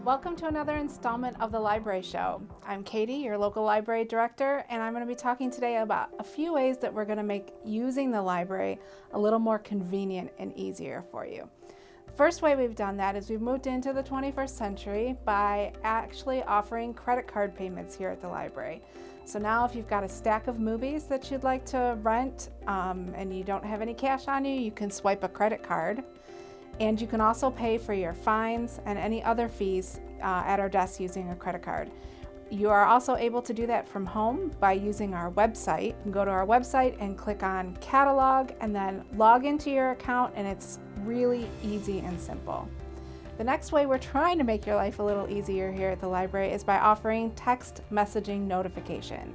Welcome to another installment of the Library Show. I'm Katie, your local library director, and I'm going to be talking today about a few ways that we're going to make using the library a little more convenient and easier for you. The first way we've done that is we've moved into the 21st century by actually offering credit card payments here at the library. So now if you've got a stack of movies that you'd like to rent and you don't have any cash on you, you can swipe a credit card. And you can also pay for your fines and any other fees at our desk using a credit card. You are also able to do that from home by using our website. You can go to our website and click on catalog and then log into your account, and it's really easy and simple. The next way we're trying to make your life a little easier here at the library is by offering text messaging notification.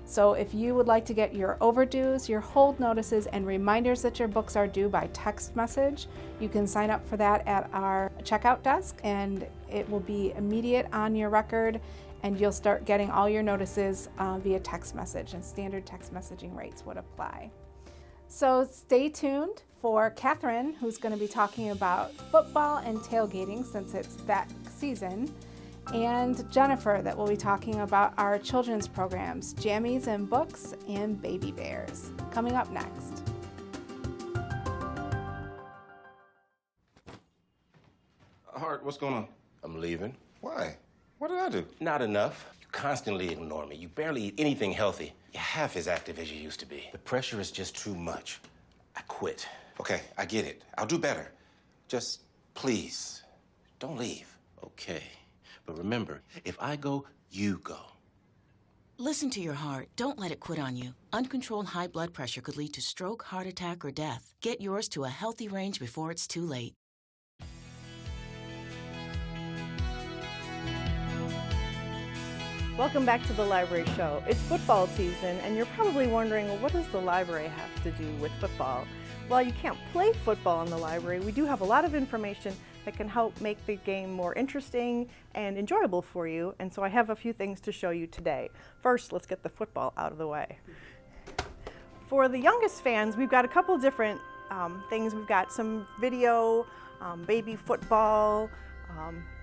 So if you would like to get your overdues, your hold notices, and reminders that your books are due by text message, you can sign up for that at our checkout desk, and it will be immediate on your record, and you'll start getting all your notices via text message, and standard text messaging rates would apply. So stay tuned for Catherine, who's going to be talking about football and tailgating since it's that season, and Jennifer that will be talking about our children's programs, Jammies and Books and Baby Bears. Coming up next. Hart, what's going on? I'm leaving. Why? What did I do? Not enough. You constantly ignore me. You barely eat anything healthy. You're half as active as you used to be. The pressure is just too much. I quit. Okay, I get it. I'll do better. Just please, don't leave. Okay. But remember, if I go, you go. Listen to your heart. Don't let it quit on you. Uncontrolled high blood pressure could lead to stroke, heart attack, or death. Get yours to a healthy range before it's too late. Welcome back to the Library Show. It's football season, and you're probably wondering, well, what does the library have to do with football? Well, you can't play football in the library. We do have a lot of information that can help make the game more interesting and enjoyable for you, and so I have a few things to show you today. First, let's get the football out of the way. For the youngest fans, we've got a couple different things. We've got some video, baby football,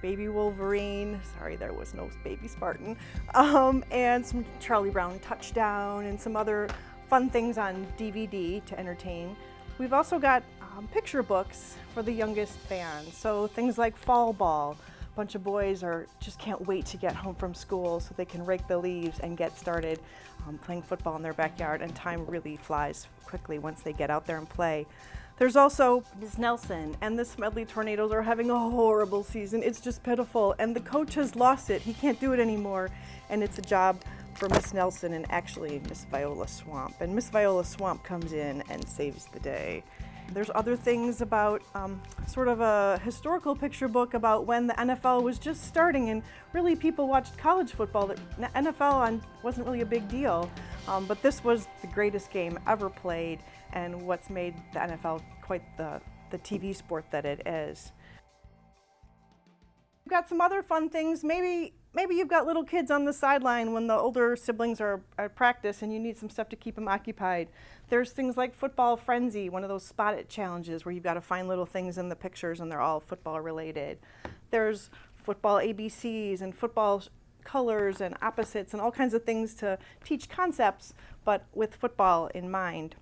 baby Wolverine, sorry there was no baby Spartan, and some Charlie Brown touchdown and some other fun things on DVD to entertain. We've also got picture books for the youngest fans, so things like fall ball. A bunch of boys just can't wait to get home from school so they can rake the leaves and get started playing football in their backyard, and time really flies quickly once they get out there and play. There's also Ms. Nelson, and the Smedley Tornadoes are having a horrible season. It's just pitiful, and the coach has lost it. He can't do it anymore, and it's a job for Miss Nelson and actually Miss Viola Swamp. And Miss Viola Swamp comes in and saves the day. There's other things about sort of a historical picture book about when the NFL was just starting, and really people watched college football. The NFL wasn't really a big deal, but this was the greatest game ever played and what's made the NFL quite the TV sport that it is. We've got some other fun things. Maybe you've got little kids on the sideline when the older siblings are at practice and you need some stuff to keep them occupied. There's things like Football Frenzy, one of those spot it challenges where you've got to find little things in the pictures and they're all football related. There's football ABCs and football colors and opposites and all kinds of things to teach concepts, but with football in mind.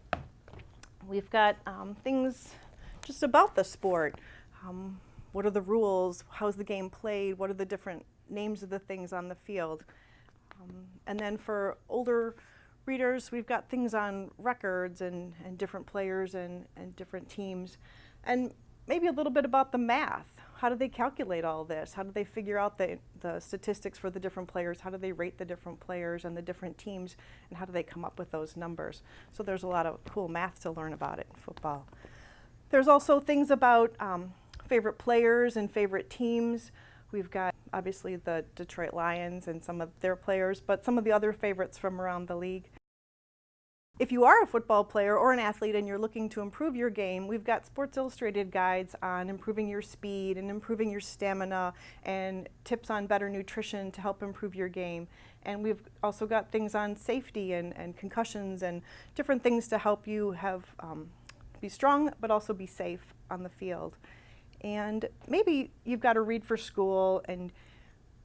We've got things just about the sport. What are the rules? How's the game played? What are the different names of the things on the field? And then for older readers, we've got things on records and different players and different teams. And maybe a little bit about the math. How do they calculate all this? How do they figure out the statistics for the different players? How do they rate the different players and the different teams? And how do they come up with those numbers? So there's a lot of cool math to learn about it in football. There's also things about favorite players and favorite teams. We've got obviously the Detroit Lions and some of their players, but some of the other favorites from around the league. If you are a football player or an athlete and you're looking to improve your game, we've got Sports Illustrated guides on improving your speed and improving your stamina and tips on better nutrition to help improve your game. And we've also got things on safety and concussions and different things to help you be strong but also be safe on the field. and maybe you've got to read for school and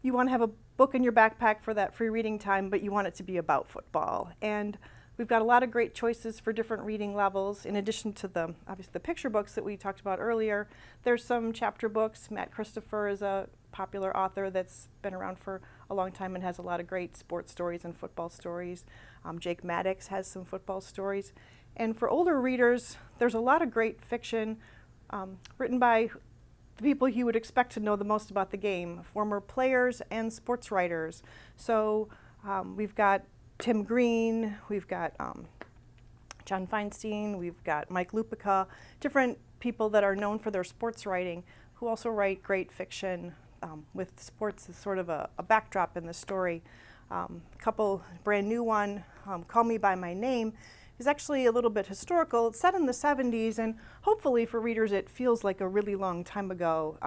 you want to have a book in your backpack for that free reading time, but you want it to be about football. And we've got a lot of great choices for different reading levels. In addition to obviously the picture books that we talked about earlier, there's some chapter books. Matt Christopher is a popular author that's been around for a long time and has a lot of great sports stories and football stories. Jake Maddox has some football stories. And for older readers, there's a lot of great fiction written by the people you would expect to know the most about the game, former players and sports writers. So we've got Tim Green, we've got John Feinstein, we've got Mike Lupica, different people that are known for their sports writing who also write great fiction with sports as sort of a backdrop in the story. A couple brand new one, Call Me By My Name, is actually a little bit historical. It's set in the 70s, and hopefully for readers it feels like a really long time ago.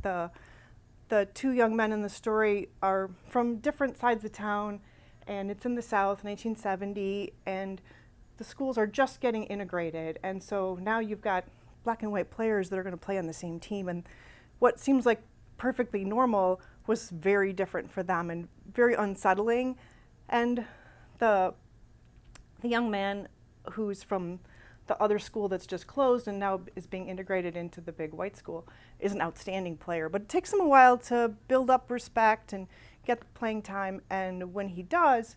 The two young men in the story are from different sides of town, and it's in the South, 1970, and the schools are just getting integrated, and so now you've got black and white players that are going to play on the same team, and what seems like perfectly normal was very different for them and very unsettling. And the young man who's from the other school that's just closed and now is being integrated into the big white school is an outstanding player, but it takes him a while to build up respect and get the playing time, and when he does,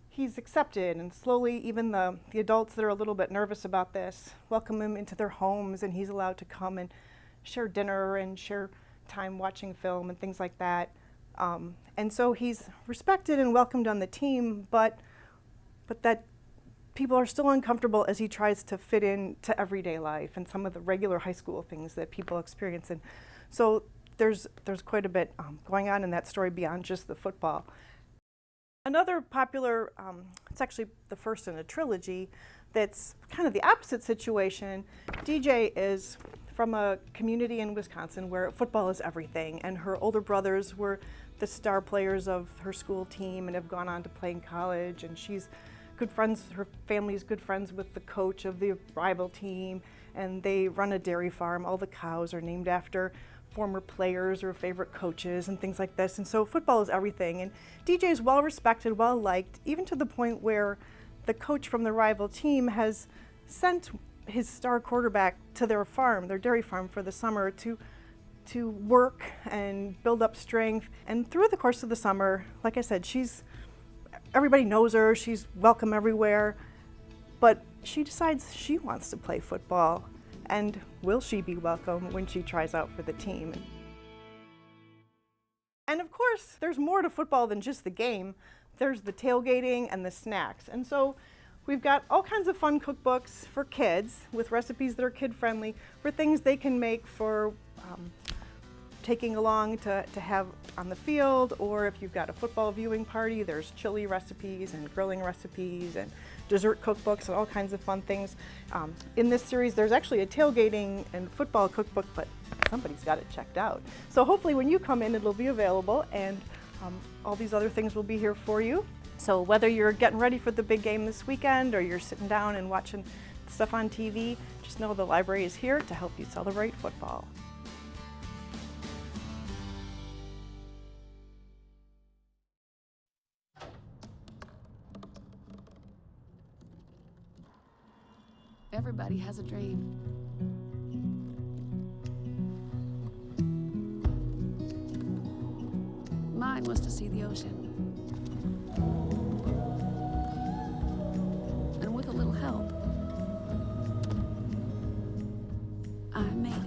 he's accepted, and slowly even the adults that are a little bit nervous about this welcome him into their homes, and he's allowed to come and share dinner and share time watching film and things like that. And so he's respected and welcomed on the team, but that people are still uncomfortable as he tries to fit into everyday life and some of the regular high school things that people experience. And so there's quite a bit going on in that story beyond just the football. Another popular, it's actually the first in a trilogy, that's kind of the opposite situation. DJ is from a community in Wisconsin where football is everything, and her older brothers were the star players of her school team and have gone on to play in college, and she's good friends, her family's good friends with the coach of the rival team, and they run a dairy farm. All the cows are named after former players or favorite coaches and things like this, and so football is everything. And DJ is well respected, well liked, even to the point where the coach from the rival team has sent his star quarterback to their farm, their dairy farm, for the summer to work and build up strength. And through the course of the summer, like I said, everybody knows her, she's welcome everywhere, but she decides she wants to play football. And will she be welcome when she tries out for the team? And of course, there's more to football than just the game. There's the tailgating and the snacks. And so we've got all kinds of fun cookbooks for kids with recipes that are kid-friendly for things they can make for taking along to have on the field, or if you've got a football viewing party, there's chili recipes and grilling recipes and dessert cookbooks and all kinds of fun things. In this series, there's actually a tailgating and football cookbook, but somebody's got it checked out. So hopefully when you come in, it'll be available, and all these other things will be here for you. So whether you're getting ready for the big game this weekend or you're sitting down and watching stuff on TV, just know the library is here to help you celebrate football. Everybody has a dream. Mine was to see the ocean. And with a little help, I made it.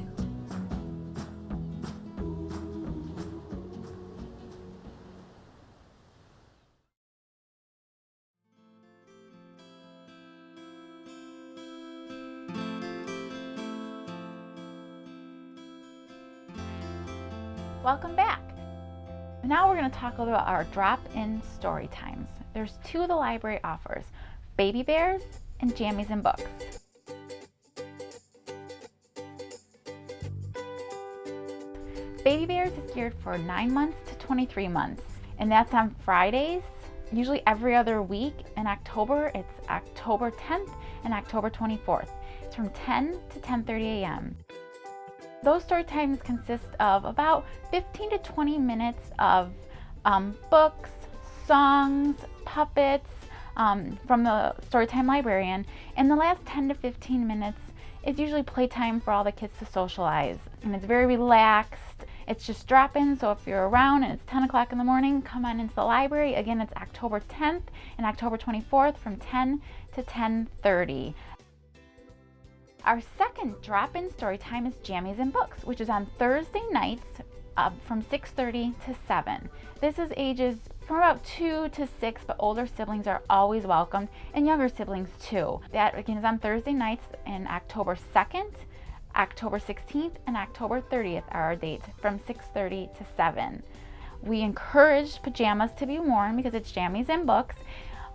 Welcome back. Now we're going to talk a little about our drop-in story times. There's two the library offers, Baby Bears and Jammies and Books. Baby Bears is geared for 9 months to 23 months, and that's on Fridays, usually every other week. In October, it's October 10th and October 24th. It's from 10 to 10:30 a.m. Those story times consist of about 15 to 20 minutes of books, songs, puppets from the Storytime librarian, and the last 10 to 15 minutes is usually playtime for all the kids to socialize. And it's very relaxed. It's just drop-in, so if you're around and it's 10 o'clock in the morning, come on into the library. Again, it's October 10th and October 24th from 10 to 10:30. Our second drop-in story time is Jammies and Books, which is on Thursday nights from 6:30 to 7. This is ages from about 2 to 6, but older siblings are always welcomed, and younger siblings too. That again is on Thursday nights, and October 2nd, October 16th, and October 30th are our dates from 6:30 to 7. We encourage pajamas to be worn because it's Jammies and Books.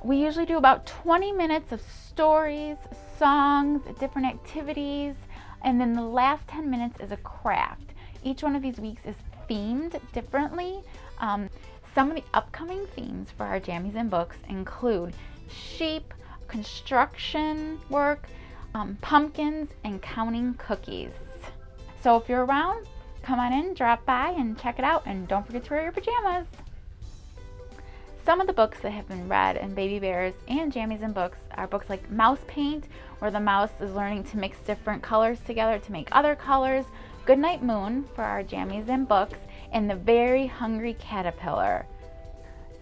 We usually do about 20 minutes of stories, songs, different activities, and then the last 10 minutes is a craft. Each one of these weeks is themed differently. Some of the upcoming themes for our Jammies and Books include sheep, construction work, pumpkins, and counting cookies. So if you're around, come on in, drop by and check it out, and don't forget to wear your pajamas. Some of the books that have been read in Baby Bears and Jammies and Books are books like Mouse Paint, where the mouse is learning to mix different colors together to make other colors, Goodnight Moon for our Jammies and Books, and The Very Hungry Caterpillar.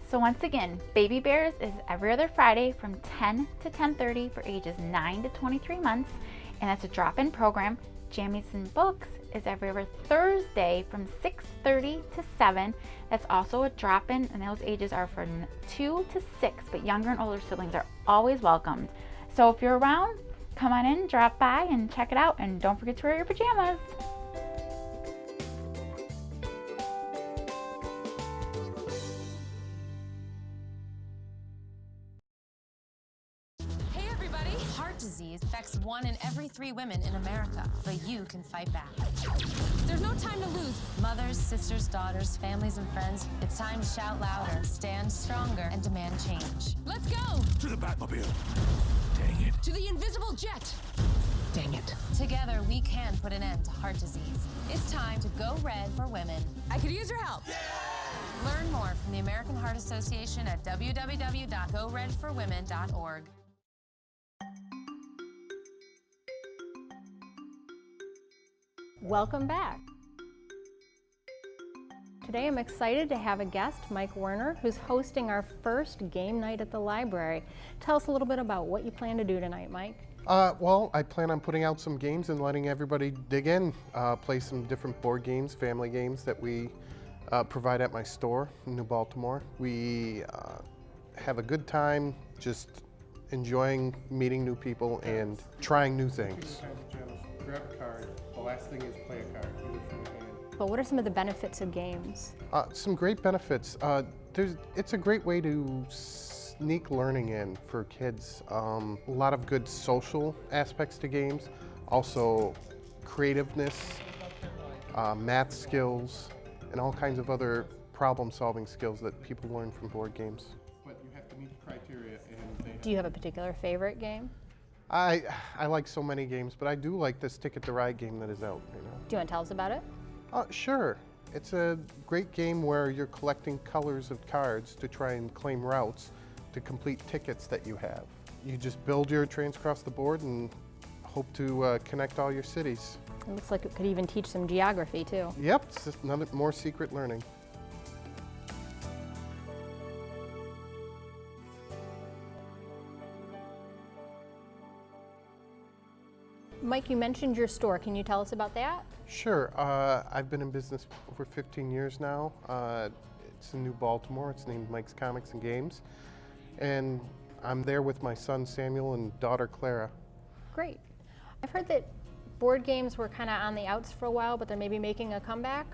So once again, Baby Bears is every other Friday from 10 to 10:30 for ages 9 to 23 months, and that's a drop-in program. Jammies and Books is every other Thursday from 6:30 to 7. That's also a drop-in, and those ages are from 2 to 6, but younger and older siblings are always welcomed. So if you're around, come on in, drop by, and check it out, and don't forget to wear your pajamas. Hey everybody! Heart disease affects 1 in every 3 women in America, but you can fight back. There's no time to lose. Mothers, sisters, daughters, families, and friends, it's time to shout louder, stand stronger, and demand change. Let's go! To the Batmobile. Dang it. To the invisible jet! Dang it. Together, we can put an end to heart disease. It's time to go red for women. I could use your help. Learn more from the American Heart Association at www.goredforwomen.org. Welcome back. Today I'm excited to have a guest, Mike Werner, who's hosting our first game night at the library. Tell us a little bit about what you plan to do tonight, Mike. Well, I plan on putting out some games and letting everybody dig in, play some different board games, family games that we provide at my store in New Baltimore. We have a good time just enjoying meeting new people and trying new things. Grab a card. The last thing is play a card. But what are some of the benefits of games? Some great benefits. It's a great way to sneak learning in for kids. A lot of good social aspects to games. Also creativeness, math skills, and all kinds of other problem-solving skills that people learn from board games. But you have to meet the criteria. Do you have a particular favorite game? I like so many games, but I do like this Ticket to Ride game that is out. You know. Do you want to tell us about it? Sure. It's a great game where you're collecting colors of cards to try and claim routes to complete tickets that you have. You just build your trains across the board and hope to connect all your cities. It looks like it could even teach some geography too. Yep, it's just another more secret learning. Mike, you mentioned your store. Can you tell us about that? Sure. I've been in business over 15 years now. It's in New Baltimore. It's named Mike's Comics and Games. And I'm there with my son Samuel and daughter Clara. Great. I've heard that board games were kind of on the outs for a while, but they're maybe making a comeback?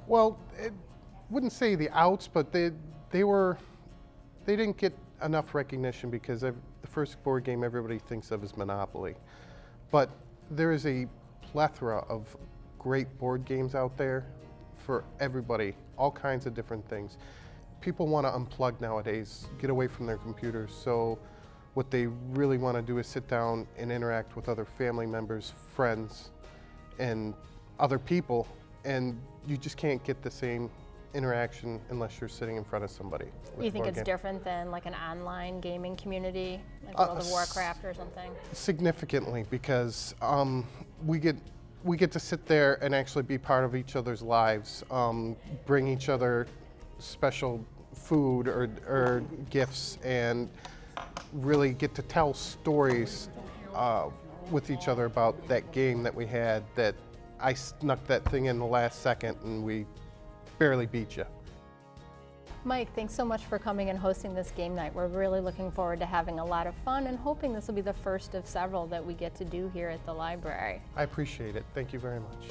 Well, I wouldn't say the outs, but they didn't get enough recognition because the first board game everybody thinks of is Monopoly. But there is a plethora of great board games out there for everybody, all kinds of different things. People want to unplug nowadays, get away from their computers, so what they really want to do is sit down and interact with other family members, friends, and other people, and you just can't get the same interaction unless you're sitting in front of somebody. You think it's different than like an online gaming community, like World of Warcraft or something? Significantly, because we get to sit there and actually be part of each other's lives, bring each other special food or gifts, and really get to tell stories with each other about that game that we had, that I snuck that thing in the last second and we barely beat you. Mike, thanks so much for coming and hosting this game night. We're really looking forward to having a lot of fun and hoping this will be the first of several that we get to do here at the library. I appreciate it. Thank you very much.